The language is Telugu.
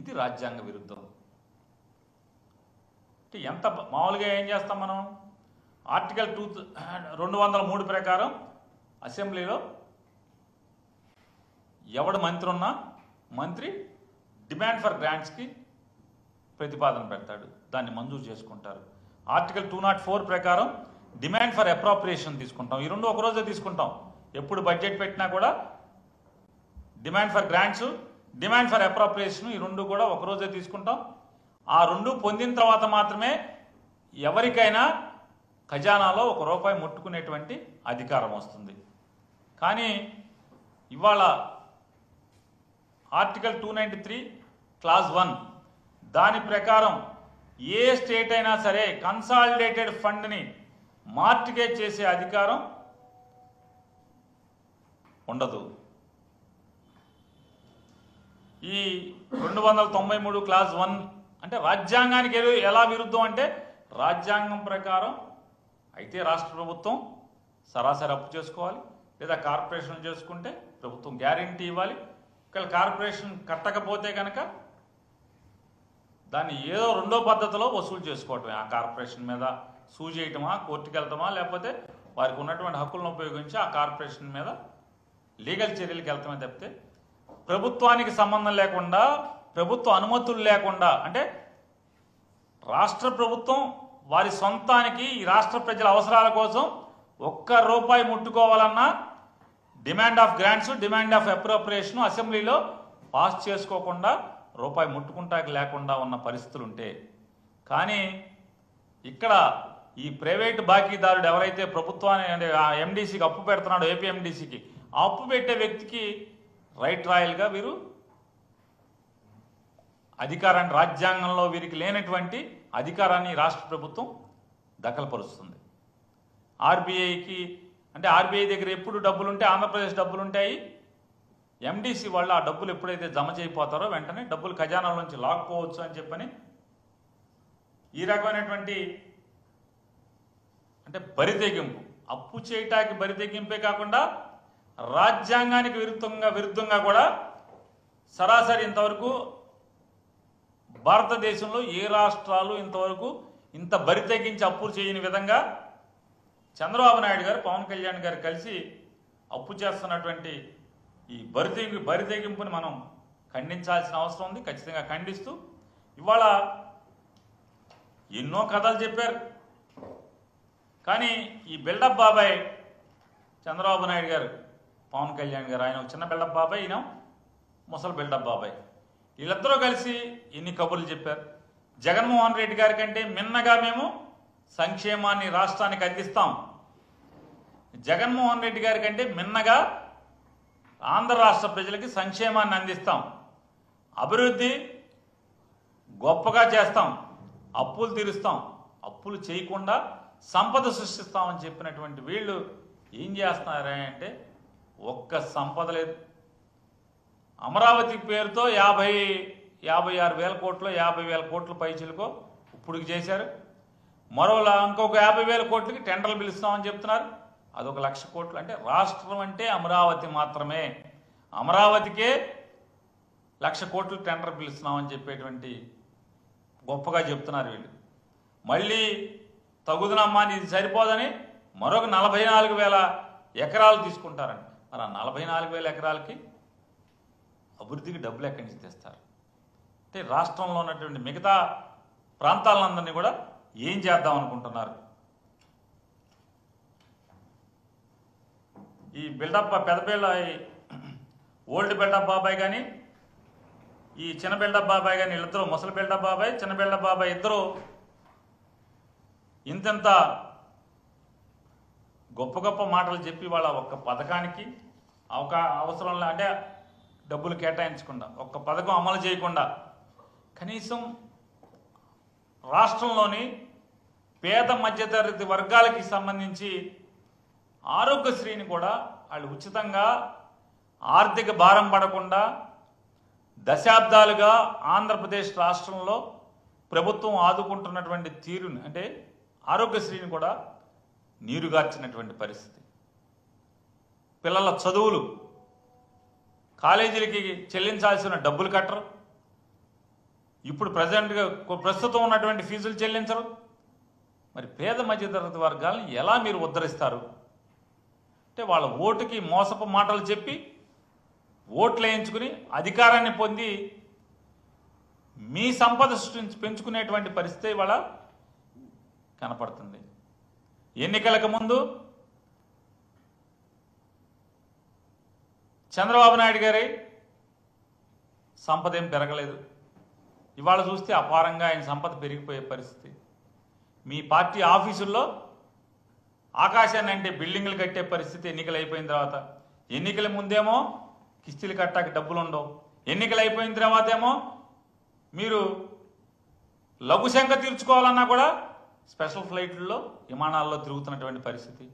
ఇది రాజ్యాంగ విరుద్ధం. ఎంత మామూలుగా ఏం చేస్తాం మనం? ఆర్టికల్ 203 ప్రకారం అసెంబ్లీలో ఎవడు మంత్రి ఉన్నా మంత్రి డిమాండ్ ఫర్ గ్రాంట్స్కి ప్రతిపాదన పెడతాడు, దాన్ని మంజూరు చేసుకుంటారు. ఆర్టికల్ 204 ప్రకారం డిమాండ్ ఫర్ అప్రాప్రియేషన్ తీసుకుంటాం. ఈ రెండు ఒకరోజే తీసుకుంటాం. ఎప్పుడు బడ్జెట్ పెట్టినా కూడా demand for grants, demand for appropriation ఈ రెండు కూడా ఒకరోజే తీసుకుంటాం. ఆ రెండు పొందిన తర్వాత మాత్రమే ఎవరికైనా ఖజానాలో ₹1 ముట్టుకునేటువంటి అధికారం వస్తుంది. కానీ ఇవాళ ఆర్టికల్ 293 క్లాజ్ 1 దాని ప్రకారం ఏ స్టేట్ అయినా సరే కన్సాలిడేటెడ్ ఫండ్ని మార్టిగేజ్ చేసే అధికారం ఉండదు. ఈ 293 క్లాజ్ 1 అంటే రాజ్యాంగానికి ఎలా విరుద్ధం అంటే, రాజ్యాంగం ప్రకారం అయితే రాష్ట్ర ప్రభుత్వం సరాసరి అప్పు చేసుకోవాలి, లేదా కార్పొరేషన్ చేసుకుంటే ప్రభుత్వం గ్యారెంటీ ఇవ్వాలి. ఒకవేళ కార్పొరేషన్ కట్టకపోతే కనుక దాన్ని ఏదో రెండో పద్ధతిలో వసూలు చేసుకోవటమే. ఆ కార్పొరేషన్ మీద సూ చేయటమా, కోర్టుకు వెళ్తామా, లేకపోతే వారికి ఉన్నటువంటి హక్కులను ఉపయోగించి ఆ కార్పొరేషన్ మీద లీగల్ చర్యలకు వెళ్తామే తప్పితే ప్రభుత్వానికి సంబంధం లేకుండా, ప్రభుత్వ అనుమతులు లేకుండా, అంటే రాష్ట్ర ప్రభుత్వం వారి సొంతానికి ఈ రాష్ట్ర ప్రజల అవసరాల కోసం ₹1 ముట్టుకోవాలన్నా demand of grants, demand of appropriation అసెంబ్లీలో పాస్ చేసుకోకుండా ₹1 ముట్టుకుంటాకి లేకుండా ఉన్న పరిస్థితులు ఉంటే, కానీ ఇక్కడ ఈ ప్రైవేటు బాకీదారుడు ఎవరైతే ప్రభుత్వాన్ని అంటే ఎండీసీకి అప్పు పెడుతున్నాడో, ఏపీ ఎండీసీకి ఆ అప్పు పెట్టే వ్యక్తికి రైట్ రాయల్గా వీరు అధికారాన్ని, రాజ్యాంగంలో వీరికి లేనటువంటి అధికారాన్ని రాష్ట్ర ప్రభుత్వం దఖలుపరుస్తుంది. ఆర్బీఐకి అంటే ఆర్బీఐ దగ్గర ఎప్పుడు డబ్బులు ఉంటే ఆంధ్రప్రదేశ్ డబ్బులు ఉంటాయి. ఎండీసీ వాళ్ళు ఆ డబ్బులు ఎప్పుడైతే జమ చేయిపోతారో వెంటనే డబ్బులు ఖజానాల నుంచి లాక్కోవచ్చు అని చెప్పని ఈ రకమైనటువంటి అంటే బరితెగింపు, అప్పు చేయటానికి బరితెగింపే కాకుండా రాజ్యాంగానికి విరుద్ధంగా కూడా సరాసరి ఇంతవరకు భారతదేశంలో ఏ రాష్ట్రాలు ఇంతవరకు ఇంత బరితెగించి అప్పులు చేయని విధంగా చంద్రబాబు నాయుడు గారు, పవన్ కళ్యాణ్ గారు కలిసి అప్పు చేస్తున్నటువంటి ఈ బరితెగింపుని మనం ఖండించాల్సిన అవసరం ఉంది. ఖచ్చితంగా ఖండిస్తూ ఇవాళ ఎన్నో కథలు చెప్పారు. కానీ ఈ బిల్డప్ బాబాయ్ చంద్రబాబు నాయుడు గారు, పవన్ కళ్యాణ్ గారు, ఆయన ఒక చిన్న బిల్డప్ బాబాయ్, ఈయన ముసలి బిల్డప్ బాబాయ్, వీళ్ళిద్దరూ కలిసి ఎన్ని కబుర్లు చెప్పారు. జగన్మోహన్ రెడ్డి గారి కంటే మిన్నగా మేము సంక్షేమాన్ని రాష్ట్రానికి అందిస్తాం, జగన్మోహన్ రెడ్డి గారి కంటే మిన్నగా ఆంధ్ర రాష్ట్ర ప్రజలకి సంక్షేమాన్ని అందిస్తాం, అభివృద్ధి గొప్పగా చేస్తాం, అప్పులు తీరుస్తాం, అప్పులు చేయకుండా సంపద సృష్టిస్తామని చెప్పినటువంటి వీళ్ళు ఏం చేస్తున్నారా అంటే ఒక్క సంపద లేదు. అమరావతి పేరుతో 56,000 కోట్లు, 50,000 కోట్ల పైచిలకో ఇప్పుడుకి చేశారు. మరోలా ఇంకొక 50,000 కోట్లకి టెండర్లు పిలుస్తామని చెప్తున్నారు. అదొక 1,00,000 కోట్లు. అంటే రాష్ట్రం అంటే అమరావతి మాత్రమే, అమరావతికే 1,00,000 కోట్లు టెండర్ పిలుస్తున్నామని చెప్పేటువంటి గొప్పగా చెప్తున్నారు వీళ్ళు. మళ్ళీ తగుదనమ్మా ఇది సరిపోదని మరొక 44,000 ఎకరాలు తీసుకుంటారండి. మరి ఆ 44,000 ఎకరాలకి అభివృద్ధికి డబ్బులు ఎక్కడి నుంచి తెస్తారు? అంటే రాష్ట్రంలో ఉన్నటువంటి మిగతా ప్రాంతాలందరినీ కూడా ఏం చేద్దాం అనుకుంటున్నారు? ఈ బిల్డప్ ఓల్డ్ బిల్డప్ బాబాయ్ కానీ, ఈ చిన్న బిల్డప్ బాబాయ్ కానీ, వీళ్ళిద్దరూ ముసలి బిల్డప్ బాబాయ్, చిన్న బిల్డప్ బాబాయ్ ఇద్దరు ఇంతంత గొప్ప గొప్ప మాటలు చెప్పి వాళ్ళ ఒక్క పథకానికి ఒక అవసరం అంటే డబ్బులు కేటాయించకుండా, ఒక్క పథకం అమలు చేయకుండా, కనీసం రాష్ట్రంలోని పేద మధ్యతరగతి వర్గాలకి సంబంధించి ఆరోగ్యశ్రీని కూడా వాళ్ళు ఉచితంగా ఆర్థిక భారం పడకుండా దశాబ్దాలుగా ఆంధ్రప్రదేశ్ రాష్ట్రంలో ప్రభుత్వం ఆదుకుంటున్నటువంటి తీరుని అంటే ఆరోగ్యశ్రీని కూడా నీరుగార్చినటువంటి పరిస్థితి. పిల్లల చదువులు, కాలేజీలకి చెల్లించాల్సిన డబ్బులు కట్టరు, ఇప్పుడు ప్రస్తుతం ఉన్నటువంటి ఫీజులు చెల్లించరు. మరి పేద మధ్యతరగతి వర్గాలను ఎలా మీరు ఉద్ధరిస్తారు? అంటే వాళ్ళ ఓటుకి మోసపు మాటలు చెప్పి ఓట్లు వేయించుకుని అధికారాన్ని పొంది మీ సంపద పెంచుకునేటువంటి పరిస్థితి ఇవాళ కనపడుతుంది. ఎన్నికలకు ముందు చంద్రబాబు నాయుడు గారి సంపద ఏం పెరగలేదు. ఇవాళ చూస్తే అపారంగా ఆయన సంపద పెరిగిపోయే పరిస్థితి. మీ పార్టీ ఆఫీసుల్లో ఆకాశాన్ని అంటే బిల్డింగ్లు కట్టే పరిస్థితి ఎన్నికలు అయిపోయిన తర్వాత. ఎన్నికల ముందేమో కిస్తీలు కట్టాక డబ్బులు ఉండవు, ఎన్నికలు అయిపోయిన తర్వాత ఏమో మీరు లఘుశంక తీర్చుకోవాలన్నా కూడా స్పెషల్ ఫ్లైట్లలో విమానాల్లో తిరుగుతున్నటువంటి పరిస్థితి.